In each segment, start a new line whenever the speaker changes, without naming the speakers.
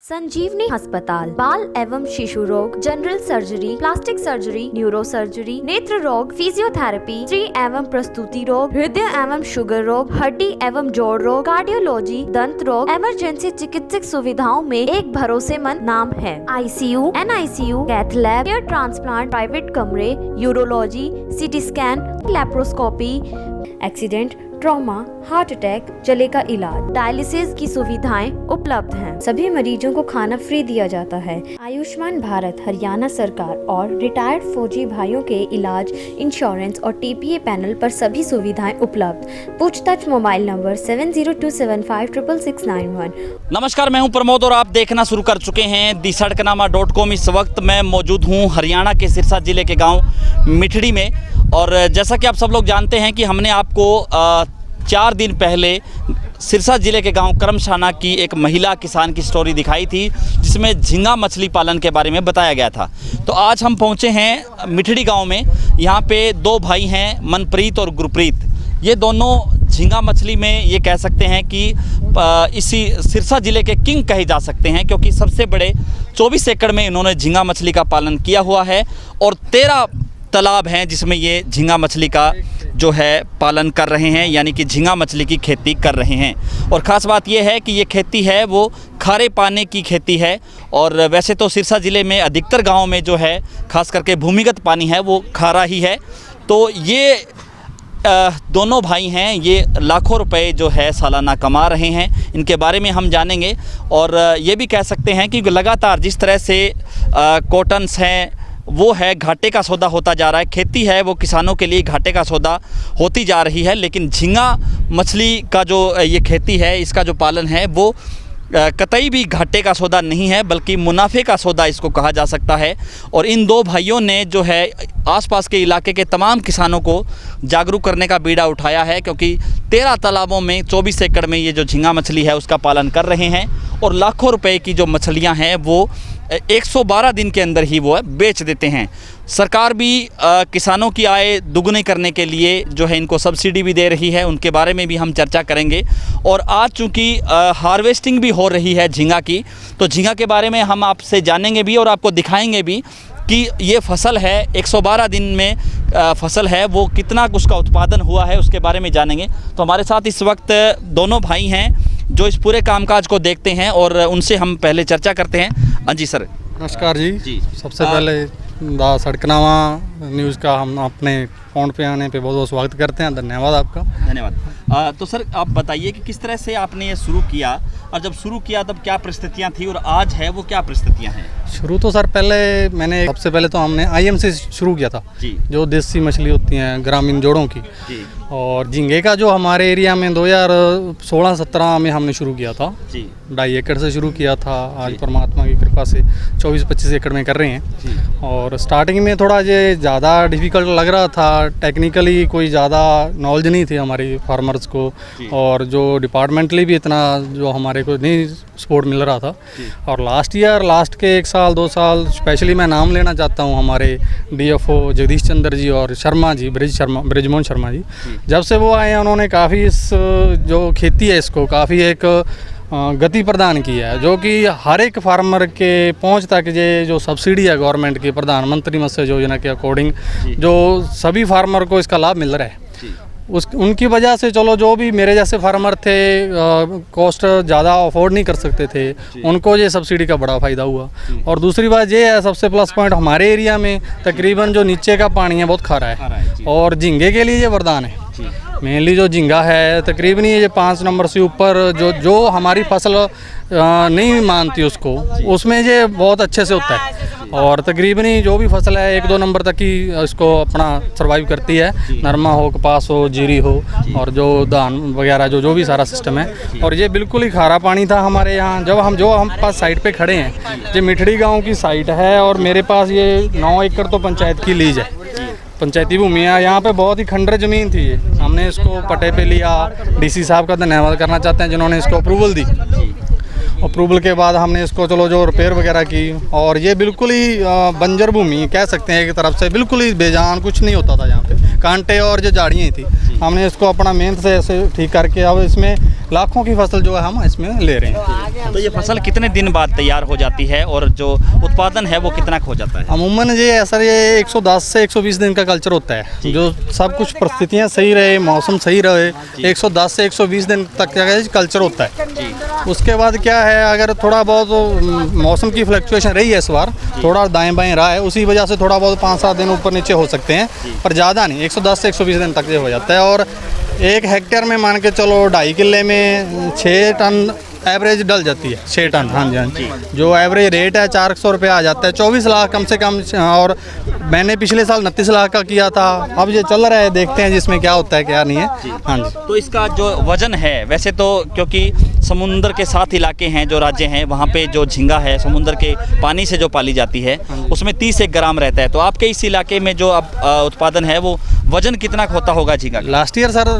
संजीवनी अस्पताल बाल एवं शिशु रोग, general surgery, plastic surgery, neuro surgery, नेत्र रोग, फिजियोथेरेपी, स्त्री एवं प्रसूति रोग, हृदय एवं शुगर रोग, हड्डी एवं जोड़ रोग, कार्डियोलॉजी, दंत रोग, इमरजेंसी चिकित्सक सुविधाओं में एक भरोसेमंद नाम है। ICU, NICU, cath lab, hair transplant, private कमरे, urology, CT scan, laparoscopy, accident, trauma, heart attack, जले का इलाज, डायलिसिस की सुविधाएं उपलब्ध हैं। सभी मरीजों को खाना फ्री दिया जाता है। आयुष्मान भारत हरियाणा सरकार और रिटायर्ड फौजी भाइयों के इलाज, इंश्योरेंस और TPA पैनल पर सभी सुविधाएं उपलब्ध। पूछताछ मोबाइल नंबर 7027566691।
नमस्कार, मैं हूं प्रमोद और आप देखना शुरू कर चुके हैं दी सड़कनामा.com। इस वक्त मैं मौजूद हूं हरियाणा के सिरसा जिले के गाँव मिठड़ी में। और जैसा कि आप सब लोग जानते हैं कि हमने आपको 4 दिन पहले सिरसा जिले के गांव करमशाना की एक महिला किसान की स्टोरी दिखाई थी, जिसमें झींगा मछली पालन के बारे में बताया गया था। तो आज हम पहुंचे हैं मिठड़ी गांव में। यहां पे 2 भाई हैं, मनप्रीत और गुरप्रीत। ये दोनों झींगा मछली में ये कह सकते हैं कि इसी सिरसा जिले के किंग कहे जा सकते हैं, क्योंकि सबसे बड़े 24 एकड़ में इन्होंने झींगा मछली का पालन किया हुआ है और 13 तालाब हैं जिसमें ये झींगा मछली का जो है पालन कर रहे हैं, यानी कि झींगा मछली की खेती कर रहे हैं। और ख़ास बात यह है कि ये खेती है वो खारे पानी की खेती है। और वैसे तो सिरसा ज़िले में अधिकतर गाँव में जो है ख़ास करके भूमिगत पानी है वो खारा ही है। तो ये दोनों भाई हैं, ये लाखों रुपए जो है सालाना कमा रहे हैं। इनके बारे में हम जानेंगे। और ये भी कह सकते हैं कि लगातार जिस तरह से कॉटन्स हैं वो है घाटे का सौदा होता जा रहा है, खेती है वो किसानों के लिए घाटे का सौदा होती जा रही है। लेकिन झींगा मछली का जो ये खेती है, इसका जो पालन है वो कतई भी घाटे का सौदा नहीं है, बल्कि मुनाफे का सौदा इसको कहा जा सकता है। और इन 2 भाइयों ने जो है आसपास के इलाके के तमाम किसानों को जागरूक करने का बीड़ा उठाया है, क्योंकि 13 तालाबों में 24 एकड़ में ये जो झींगा मछली है उसका पालन कर रहे हैं। और लाखों रुपए की जो मछलियां हैं वो 112 दिन के अंदर ही वो बेच देते हैं। सरकार भी किसानों की आय दुगनी करने के लिए जो है इनको सब्सिडी भी दे रही है, उनके बारे में भी हम चर्चा करेंगे। और आज चूँकि हार्वेस्टिंग भी हो रही है झींगा की, तो झींगा के बारे में हम आपसे जानेंगे भी और आपको दिखाएंगे भी कि ये फसल है 112 दिन में फसल है वो कितना उसका उत्पादन हुआ है, उसके बारे में जानेंगे। तो हमारे साथ इस वक्त दोनों भाई हैं जो इस पूरे कामकाज को देखते हैं और उनसे हम पहले चर्चा करते हैं। हाँ जी सर,
नमस्कार जी। सबसे पहले दा सड़कनामा न्यूज़ का हम अपने फ़ोन पे आने पे बहुत बहुत स्वागत करते हैं। धन्यवाद आपका।
धन्यवाद। तो सर आप बताइए कि किस तरह से आपने ये शुरू किया, और जब शुरू किया तब क्या परिस्थितियाँ थी और आज है वो क्या परिस्थितियाँ हैं?
शुरू तो सर पहले सबसे पहले तो हमने IM से शुरू किया था जी, जो देसी मछली होती हैं ग्रामीण जोड़ों की जी। और झींगे का जो हमारे एरिया में 2016-17 में हमने शुरू किया था जी, 2.5 एकड़ से शुरू किया था। आज परमात्मा की कृपा से 24-25 एकड़ में कर रहे हैं जी। और स्टार्टिंग में थोड़ा ये ज़्यादा डिफ़िकल्ट लग रहा था, टेक्निकली कोई ज़्यादा नॉलेज नहीं थी हमारी फार्मर्स को, और जो डिपार्टमेंटली भी इतना जो हमारे को नहीं सपोर्ट मिल रहा था। और लास्ट के 1 साल 2 साल स्पेशली मैं नाम लेना चाहता हूँ हमारे DFO जगदीश चंद्र जी और शर्मा जी, ब्रिजमोहन शर्मा जी। जब से वो आए हैं उन्होंने काफ़ी इस जो खेती है इसको काफ़ी एक गति प्रदान की है, जो कि हर एक फार्मर के पहुंच तक ये जो सब्सिडी है गवर्नमेंट की प्रधानमंत्री मत्स्य योजना के अकॉर्डिंग जो सभी फार्मर को इसका लाभ मिल रहा है। उनकी वजह से चलो जो भी मेरे जैसे फार्मर थे कॉस्ट ज़्यादा अफोर्ड नहीं कर सकते थे, उनको ये सब्सिडी का बड़ा फ़ायदा हुआ। और दूसरी बात ये है, सबसे प्लस पॉइंट हमारे एरिया में तकरीबन जो नीचे का पानी है बहुत खारा है और झींगे के लिए ये वरदान है। मेनली जो झींगा है तकरीबन ये 5 नंबर से ऊपर जो हमारी फसल नहीं मानती उसको, उसमें ये बहुत अच्छे से होता है। और तकरीबन जो भी फसल है 1-2 नंबर तक ही इसको अपना सर्वाइव करती है, नरमा हो, कपास हो, जीरी हो और जो धान वगैरह जो भी सारा सिस्टम है। और ये बिल्कुल ही खारा पानी था हमारे यहाँ। जब हम पास साइट पे खड़े हैं, ये मिठड़ी गाँव की साइट है और मेरे पास ये 9 एकड़ तो पंचायत की लीज है, पंचायती भूमि है। यहाँ पे बहुत ही खंडर ज़मीन थी, हमने इसको पट्टे पे लिया। DC साहब का धन्यवाद करना चाहते हैं जिन्होंने इसको अप्रूवल दी। अप्रूवल के बाद हमने इसको चलो जो रिपेयर वगैरह की, और ये बिल्कुल ही बंजर भूमि कह सकते हैं एक तरफ से, बिल्कुल ही बेजान, कुछ नहीं होता था यहाँ पे, कांटे और जो झाड़ियाँ थी। हमने इसको अपना मेहनत से ऐसे ठीक करके अब इसमें लाखों की फसल जो है हम इसमें ले रहे हैं।
तो ये फसल कितने दिन बाद तैयार हो जाती है और जो उत्पादन है वो कितना हो जाता है?
अमूमन ये सर ये 110 से 120 दिन का कल्चर होता है, जो सब कुछ परिस्थितियाँ सही रहे, मौसम सही रहे, 110 से 120 दिन तक का कल्चर होता है। उसके बाद क्या है, अगर थोड़ा बहुत मौसम की फ्लक्चुएशन रही है इस बार, थोड़ा दाएं बाएं रहा है, उसी वजह से थोड़ा बहुत 5-7 दिन ऊपर नीचे हो सकते हैं, पर ज़्यादा नहीं, 110 से 120 दिन तक ये हो जाता है। और 1 हेक्टेयर में मान के चलो 2.5 किले में 6 टन एवरेज डल जाती है, 6 टन। हाँ जी, हाँ जी। जो एवरेज रेट है 400 रुपये आ जाता है, 24 लाख कम से कम। और मैंने पिछले साल 29 लाख का किया था, अब ये चल रहा है, देखते हैं जिसमें क्या होता है क्या नहीं है। हाँ जी।
तो इसका जो वजन है, वैसे तो क्योंकि समुद्र के साथ इलाके हैं जो राज्य हैं, वहाँ पे जो झींगा है समुद्र के पानी से जो पाली जाती है उसमें 30 ग्राम रहता है। तो आपके इस इलाके में जो अब उत्पादन है वो वजन कितना होता होगा झींगा का?
लास्ट ईयर सर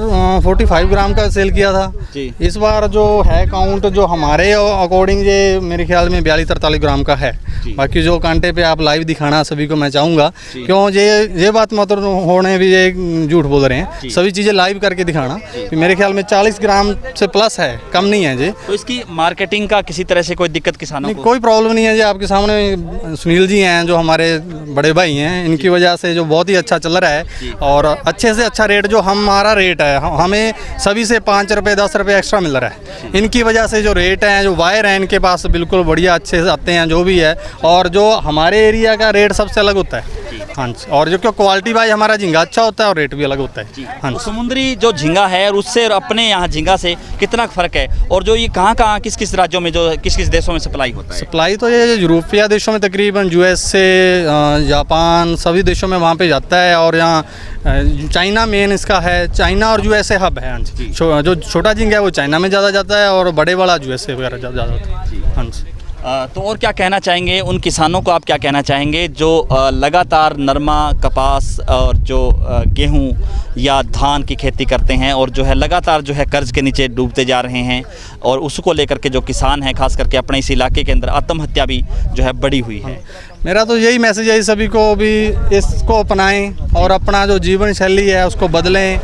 45 ग्राम का सेल किया था। इस बार जो है काउंट जो हमारे अकॉर्डिंग ये मेरे ख्याल में 42-43 ग्राम का है। बाकी जो कांटे पे आप लाइव दिखाना सभी को मैं चाहूँगा, क्यों ये बात मतलब होने भी ये झूठ बोल रहे हैं, सभी चीज़ें लाइव करके दिखाना। मेरे ख्याल में 40 ग्राम से प्लस है, कम नहीं है जी।
तो इसकी मार्केटिंग का किसी तरह से कोई दिक्कत किसानों को?
कोई प्रॉब्लम नहीं है जी। आपके सामने सुनील जी हैं जो हमारे बड़े भाई हैं, इनकी वजह से जो बहुत ही अच्छा चल रहा है और अच्छे से अच्छा रेट जो हमारा रेट है, हमें सभी से 5 रुपये 10 रुपये एक्स्ट्रा मिल रहा है। इनकी वजह से जो रेट हैं, जो वायर हैं इनके पास बिल्कुल बढ़िया अच्छे से आते हैं जो भी है, और जो हमारे एरिया का रेट सबसे अलग होता है। हाँ जी। और जो क्वालिटी वाइज हमारा झींगा अच्छा होता है और रेट भी अलग होता है। हाँ
तो समुद्री जो झींगा है और उससे अपने यहाँ झींगा से कितना फ़र्क है, और जो ये कहाँ किस किस राज्यों में, जो किस किस देशों में सप्लाई होता है?
सप्लाई तो ये यूरोपीय देशों में तकरीबन US से जापान सभी देशों में वहाँ पे जाता है, और यहाँ चाइना मेन इसका है, चाइना और USA हब है। हाँ जी। जो छोटा झींगा है वो चाइना में ज़्यादा जाता है और बड़े वाला USA वगैरह ज़्यादा होता है। हाँ जी।
तो और क्या कहना चाहेंगे उन किसानों को, आप क्या कहना चाहेंगे जो लगातार नरमा, कपास और जो गेहूं या धान की खेती करते हैं और जो है लगातार जो है कर्ज के नीचे डूबते जा रहे हैं, और उसको लेकर के जो किसान हैं खास करके अपने इस इलाके के अंदर आत्महत्या भी जो है बढ़ी हुई है?
मेरा तो यही मैसेज है सभी को भी इसको अपनाएं और अपना जो जीवन शैली है उसको बदलें।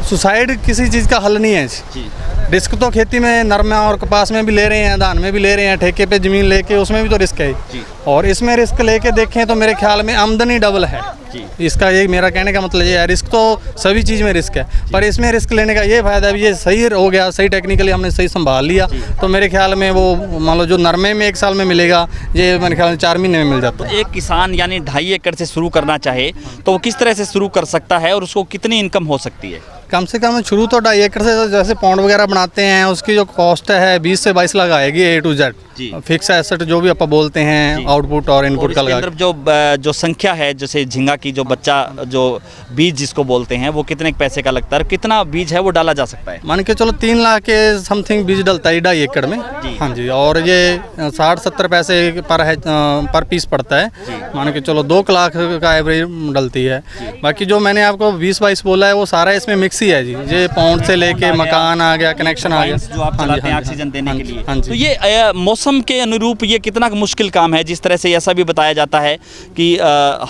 सुसाइड किसी चीज़ का हल नहीं है जी। रिस्क तो खेती में नरमा और कपास में भी ले रहे हैं, धान में भी ले रहे हैं, ठेके पे ज़मीन लेके उसमें भी तो रिस्क है जी। और इसमें रिस्क लेके देखें तो मेरे ख्याल में आमदनी डबल है जी। इसका ये मेरा कहने का मतलब ये है, रिस्क तो सभी चीज़ में रिस्क है, पर इसमें रिस्क लेने का ये फ़ायदा है, ये सही हो गया, सही टेक्निकली हमने सही संभाल लिया, तो मेरे ख्याल में वो मान लो जो नरमे में 1 साल में मिलेगा, ये मेरे ख्याल में 4 महीने में मिल जाता है।
तो एक किसान यानी 2.5 एकड़ से शुरू करना चाहे तो वो किस तरह से शुरू कर सकता है और उसको कितनी इनकम हो सकती है?
कम से कम शुरू तो 2.5 एकड़ से, जैसे पौंड वगैरह बनाते हैं उसकी जो कॉस्ट है 20 से 22 लाख आएगी A to Z। Fix asset जो भी आप बोलते हैं, आउटपुट और इनपुट का लगा।
जो संख्या है, जैसे झींगा की जो बच्चा जो बीज जिसको बोलते हैं, वो कितने पैसे का लगता है, कितना बीज है वो डाला जा सकता है?
मान के चलो 3 लाख के समथिंग बीज डलता है 2.5 एकड़ में। हाँ जी। और ये 60-70 पैसे पर पीस पड़ता है, मान के चलो 2 लाख का एवरेज डलती है। बाकी जो मैंने आपको 20-22 बोला है वो सारा इसमें मिक्स ही है जी। ये पौंड से लेके मकान आ गया, कनेक्शन आ गया,
जो आप चलाते हैं ऑक्सीजन देने के लिए।
हाँ जी।
तो ये मौसम के अनुरूप ये कितना मुश्किल काम है, जिस तरह से ऐसा भी बताया जाता है कि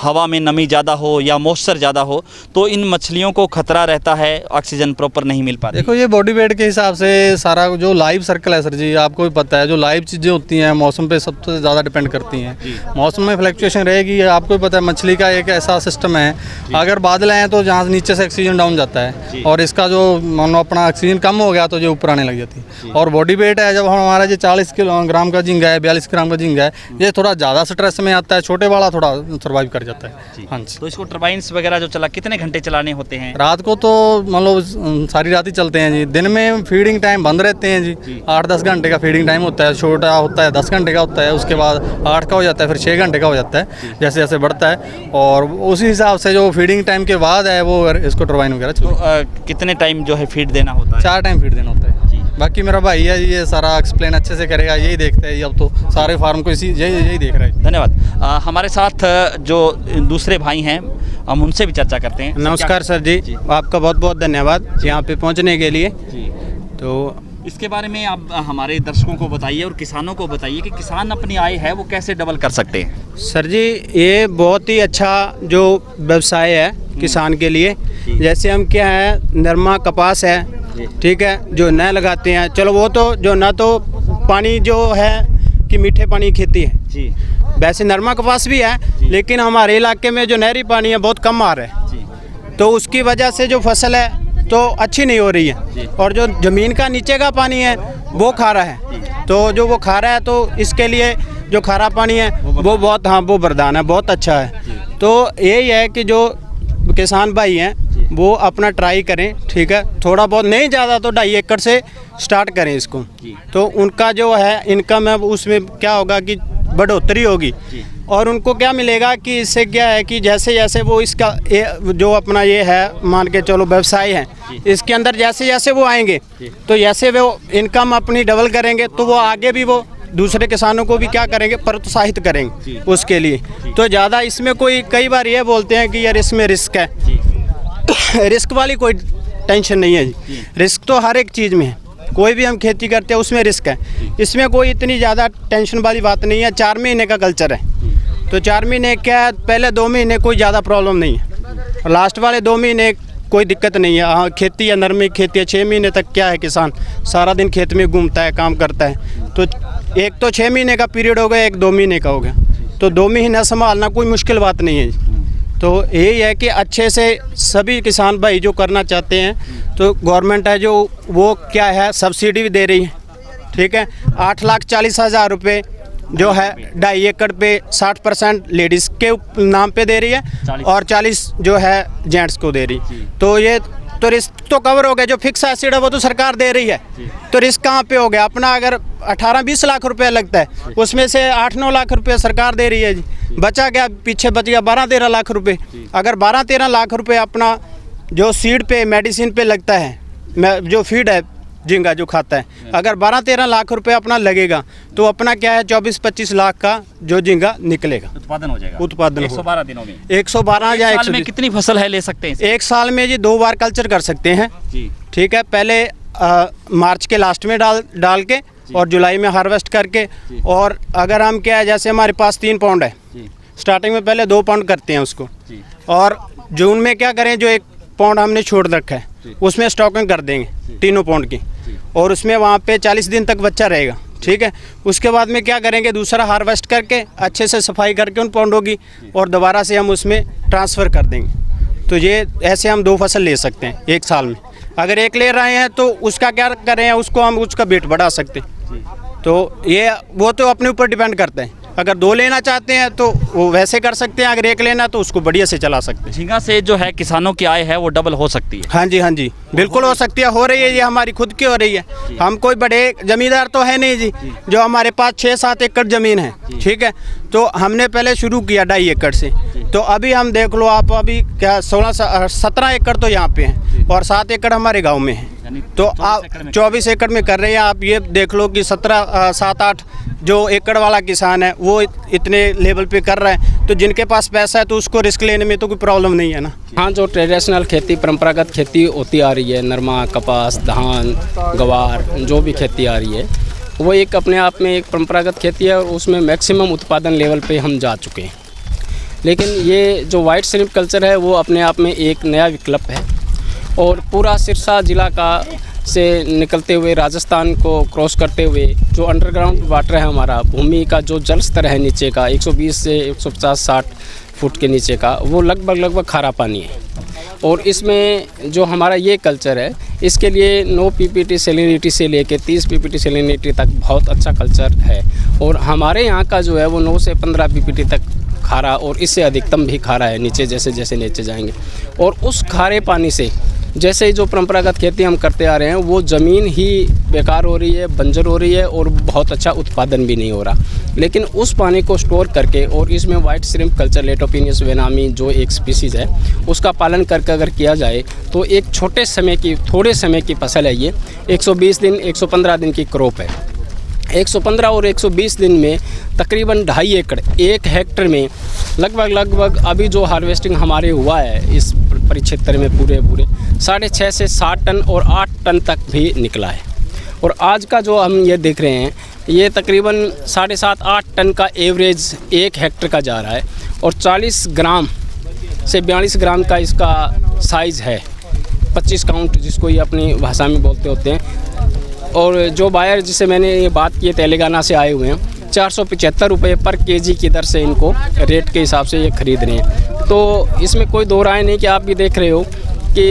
हवा में नमी ज़्यादा हो या मॉइस्चर ज़्यादा हो तो इन मछलियों को खतरा रहता है, ऑक्सीजन प्रॉपर नहीं मिल पाती।
देखो ये बॉडी वेट के हिसाब से सारा जो लाइव सर्कल है सर जी, आपको भी पता है, जो लाइव चीज़ें होती हैं मौसम पे सबसे ज़्यादा डिपेंड करती हैं। मौसम में फ्लक्चुएशन रहेगी, आपको भी पता है मछली का एक ऐसा सिस्टम है, अगर बादल हैं तो जहाँ नीचे से ऑक्सीजन डाउन जाता है, और इसका जो मान लो अपना ऑक्सीजन कम हो गया तो जो ऊपर आने लग जाती है। और बॉडी वेट है, जब हमारा जो 40 ग्राम का झींगा है, 42 ग्राम का झींगा है, ये थोड़ा ज़्यादा स्ट्रेस में आता है, छोटे वाला थोड़ा सर्वाइव कर जाता है। हाँ जी।
तो इसको टरबाइन्स वगैरह जो चला कितने घंटे चलाने होते हैं?
रात को तो मान लो सारी रात ही चलते हैं जी। दिन में फीडिंग टाइम बंद रहते हैं जी। 8-10 घंटे का फीडिंग टाइम होता है, छोटा होता है 10 घंटे का होता है, उसके बाद 8 का हो जाता है, फिर 6 घंटे का हो जाता है जैसे जैसे बढ़ता है, और उसी हिसाब से जो फीडिंग टाइम के बाद है वो इसको टरबाइन वगैरह।
तो कितने टाइम जो है फीड देना होता है?
4 टाइम फीड देना होता है। बाकी मेरा भाई है ये सारा एक्सप्लेन अच्छे से करेगा, यही देखते हैं अब तो सारे फार्म को यही देख रहे हैं।
धन्यवाद। हमारे साथ जो दूसरे भाई हैं हम उनसे भी चर्चा करते हैं।
नमस्कार सर जी, आपका बहुत बहुत धन्यवाद यहाँ पे पहुँचने के लिए। तो
इसके बारे में आप हमारे दर्शकों को बताइए और किसानों को बताइए कि किसान अपनी आय है वो कैसे डबल कर सकते हैं।
सर जी ये बहुत ही अच्छा जो व्यवसाय है किसान के लिए। जैसे हम क्या है, नरमा कपास है, ठीक है, जो न लगाते हैं, चलो वो तो जो न तो पानी जो है कि मीठे पानी की खेती है
जी
वैसे नरमा कपास भी है, लेकिन हमारे इलाके में जो नहरी पानी है बहुत कम आ रहा है,
जी
तो उसकी वजह से जो फसल है तो अच्छी नहीं हो रही है, और जो ज़मीन का नीचे का पानी है वो खारा है, तो जो वो खारा है तो इसके लिए जो खारा पानी है वो बहुत, हाँ वो वरदान है, बहुत अच्छा है। तो यही है कि जो किसान भाई हैं वो अपना ट्राई करें, ठीक है, थोड़ा बहुत नहीं, ज़्यादा तो 2.5 एकड़ से स्टार्ट करें इसको, तो उनका जो है इनकम है उसमें क्या होगा कि बढ़ोतरी होगी, और उनको क्या मिलेगा कि इससे क्या है कि जैसे जैसे वो इसका जो अपना ये है मान के चलो व्यवसाय है, इसके अंदर जैसे जैसे वो आएंगे तो जैसे वो इनकम अपनी डबल करेंगे तो वो आगे भी वो दूसरे किसानों को भी क्या करेंगे, प्रोत्साहित करेंगे उसके लिए। तो ज़्यादा इसमें कोई कई बार ये बोलते हैं कि यार इसमें रिस्क है, रिस्क वाली कोई टेंशन नहीं है जी, रिस्क तो हर एक चीज़ में है, कोई भी हम खेती करते हैं उसमें रिस्क है, इसमें कोई इतनी ज़्यादा टेंशन वाली बात नहीं है। 4 महीने का कल्चर है, तो 4 महीने क्या है, पहले 2 महीने कोई ज़्यादा प्रॉब्लम नहीं है, और लास्ट वाले 2 महीने कोई दिक्कत नहीं है। हाँ, खेती या नरमी खेती है, 6 महीने तक क्या है, किसान सारा दिन खेत में घूमता है, काम करता है, तो एक तो 6 महीने का पीरियड हो गया, एक 2 महीने का हो गया, तो 2 महीना संभालना कोई मुश्किल बात नहीं है। तो यही है कि अच्छे से सभी किसान भाई जो करना चाहते हैं, तो गवर्नमेंट है जो वो क्या है सब्सिडी भी दे रही है, ठीक है, 8,40,000 रुपये जो है 2.5 एकड़ पे 60% लेडीज़ के नाम पे दे रही है, और 40 जो है जेंट्स को दे रही। तो ये तो रिस्क तो कवर हो गया, जो फिक्स एसिड है वो तो सरकार दे रही है, तो रिस्क कहाँ पे हो गया अपना, अगर 18-20 लाख रुपए लगता है उसमें से 8-9 लाख रुपए सरकार दे रही है जी, बचा गया, पीछे बच गया 12-13 लाख रुपए। अगर 12-13 लाख रुपए अपना जो सीड पे मेडिसिन पे लगता है, जो फीड है झींगा जो खाता है, अगर 12-13 लाख रुपए अपना लगेगा तो अपना क्या है 24-25 लाख का जो झींगा निकलेगा,
उत्पादन हो जाएगा,
उत्पादन
112 दिनों में,
112 या
1 साल में कितनी फसल है ले सकते हैं?
एक साल में जी 2 बार कल्चर कर सकते हैं
जी,
ठीक है, पहले मार्च के लास्ट में डाल के और जुलाई में हार्वेस्ट करके, और अगर हम क्या है जैसे हमारे पास 3 पाउंड है, स्टार्टिंग में पहले 2 पाउंड करते हैं उसको, और जून में क्या करें जो 1 पाउंड हमने छोड़ रखा है उसमें स्टॉकिंग कर देंगे 3 पाउंड की, और उसमें वहाँ पे 40 दिन तक बच्चा रहेगा, ठीक है। उसके बाद में क्या करेंगे, दूसरा हार्वेस्ट करके अच्छे से सफाई करके उन पाउंडों की, और दोबारा से हम उसमें ट्रांसफ़र कर देंगे। तो ये ऐसे हम 2 फसल ले सकते हैं एक साल में। अगर एक ले रहे हैं तो उसका क्या करें, उसको हम उसका वेट बढ़ा सकते हैं। तो ये वो तो अपने ऊपर डिपेंड करता है, अगर 2 लेना चाहते हैं तो वो वैसे कर सकते हैं, अगर 1 लेना तो उसको बढ़िया से चला सकते हैं।
झींगा से जो है किसानों की आय है वो डबल हो सकती है।
हाँ जी, हाँ जी, बिल्कुल हो सकती है, हो रही है, ये हमारी खुद की हो रही है। हम कोई बड़े जमींदार तो है नहीं जी, जो हमारे पास 6-7 एकड़ ज़मीन है, ठीक है, तो हमने पहले शुरू किया 2.5 एकड़ से, तो अभी हम देख लो आप, अभी क्या 17 एकड़ तो यहाँ पे हैं, और 7 एकड़ हमारे गाँव में है, तो आप 24 एकड़ में कर रहे हैं। आप ये देख लो कि 7-8 जो एकड़ वाला किसान है वो इतने लेवल पे कर रहा है, तो जिनके पास पैसा है तो उसको रिस्क लेने में तो कोई प्रॉब्लम नहीं है ना।
हाँ, जो ट्रेडिशनल खेती परंपरागत खेती होती आ रही है, नरमा, कपास, धान, गवार, जो भी खेती आ रही है वो एक अपने आप में एक परंपरागत खेती है, और उसमें मैक्सिमम उत्पादन लेवल पे हम जा चुके हैं। लेकिन ये जो वाइट श्रिम्प कल्चर है वो अपने आप में एक नया विकल्प है, और पूरा सिरसा जिला का से निकलते हुए राजस्थान को क्रॉस करते हुए जो अंडरग्राउंड वाटर है, हमारा भूमि का जो जल स्तर है नीचे का 120 से 150-60 फुट के नीचे का, वो लगभग खारा पानी है। और इसमें जो हमारा ये कल्चर है, इसके लिए 9 पीपीटी सैलिनिटी से लेके 30 पीपीटी सैलिनिटी तक बहुत अच्छा कल्चर है, और हमारे यहाँ का जो है वो 9 से 15 पीपीटी तक खारा, और इससे अधिकतम भी खारा है नीचे, जैसे जैसे नीचे जाएंगे। और उस खारे पानी से जैसे जो परंपरागत खेती हम करते आ रहे हैं वो ज़मीन ही बेकार हो रही है, बंजर हो रही है, और बहुत अच्छा उत्पादन भी नहीं हो रहा। लेकिन उस पानी को स्टोर करके, और इसमें वाइट श्रिम्प कल्चर लेटोपिनियस वेनामी जो एक स्पीसीज़ है उसका पालन करके अगर किया जाए तो एक छोटे समय की, थोड़े समय की फसल है ये। 120 दिन 115 दिन की क्रॉप है। 115 और 120 दिन में तकरीबन 2.5 एकड़, 1 हेक्टर में लगभग अभी जो हार्वेस्टिंग हमारे हुआ है इस परिक्षेत्र में पूरे 6.5 से 7 टन और 8 टन तक भी निकला है। और आज का जो हम ये देख रहे हैं ये तकरीबन 7.5-8 टन का एवरेज 1 हेक्टर का जा रहा है, और 40 ग्राम से 42 ग्राम का इसका साइज़ है। 25 काउंट जिसको ये अपनी भाषा में बोलते होते हैं। और जो बायर जिससे मैंने ये बात की तेलंगाना से आए हुए हैं, 475 रुपये पर केजी की दर से इनको रेट के हिसाब से ये ख़रीद रहे हैं। तो इसमें कोई दो राय नहीं कि आप भी देख रहे हो कि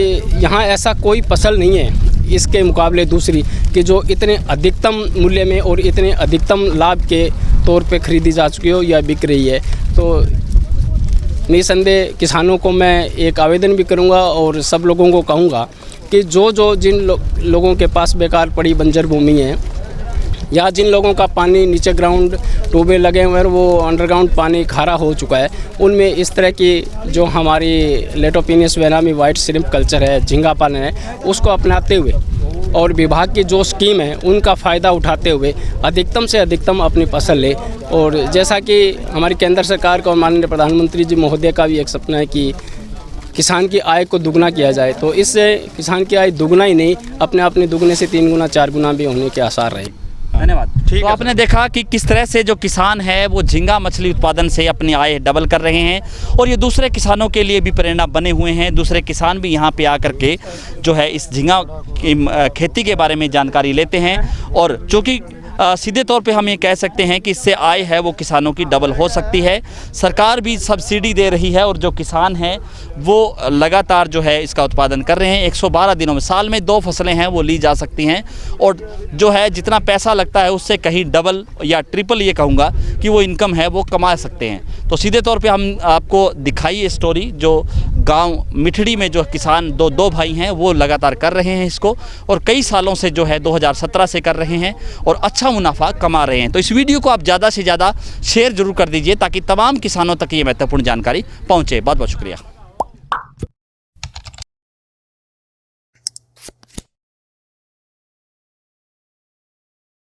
यहाँ ऐसा कोई फसल नहीं है इसके मुकाबले दूसरी कि जो इतने अधिकतम मूल्य में और इतने अधिकतम लाभ के तौर पे ख़रीदी जा चुकी हो या बिक रही है। तो निसंदेह किसानों को मैं एक आवेदन भी करूंगा और सब लोगों को कहूंगा कि जिन लोगों के पास बेकार पड़ी बंजर भूमि है या जिन लोगों का पानी नीचे ग्राउंड ट्यूबवेल लगे हुए हैं वो अंडरग्राउंड पानी खारा हो चुका है, उनमें इस तरह की जो हमारी लेटोपिनियस वेनामी वाइट श्रिम्प कल्चर है, झींगा पालन है, उसको अपनाते हुए और विभाग की जो स्कीम है उनका फ़ायदा उठाते हुए अधिकतम से अधिकतम अपनी फसल ले। और जैसा कि हमारी केंद्र सरकार का और माननीय प्रधानमंत्री जी महोदय का भी एक सपना है कि किसान की आय को दुगना किया जाए, तो इससे किसान की आय दुगना ही नहीं अपने दुगने से 3 गुना 4 गुना भी होने के आसार रहे।
धन्यवाद। तो आपने देखा कि किस तरह से जो किसान है वो झींगा मछली उत्पादन से अपनी आय डबल कर रहे हैं और ये दूसरे किसानों के लिए भी प्रेरणा बने हुए हैं। दूसरे किसान भी यहाँ पे आकर के जो है इस झींगा की खेती के बारे में जानकारी लेते हैं और चूँकि सीधे तौर पे हम ये कह सकते हैं कि इससे आय है वो किसानों की डबल हो सकती है। सरकार भी सब्सिडी दे रही है और जो किसान हैं वो लगातार जो है इसका उत्पादन कर रहे हैं। 112 दिनों में साल में 2 फसलें हैं वो ली जा सकती हैं और जो है जितना पैसा लगता है उससे कहीं डबल या ट्रिपल ये कहूँगा कि वो इनकम है वो कमा सकते हैं। तो सीधे तौर पे हम आपको दिखाई ये स्टोरी जो गांव मिठड़ी में जो किसान दो भाई हैं वो लगातार कर रहे हैं इसको और कई सालों से जो है 2017 से कर रहे हैं और अच्छा मुनाफा कमा रहे हैं। तो इस वीडियो को आप ज़्यादा से ज़्यादा शेयर जरूर कर दीजिए ताकि तमाम किसानों तक ये महत्वपूर्ण जानकारी पहुँचे। बहुत बहुत शुक्रिया।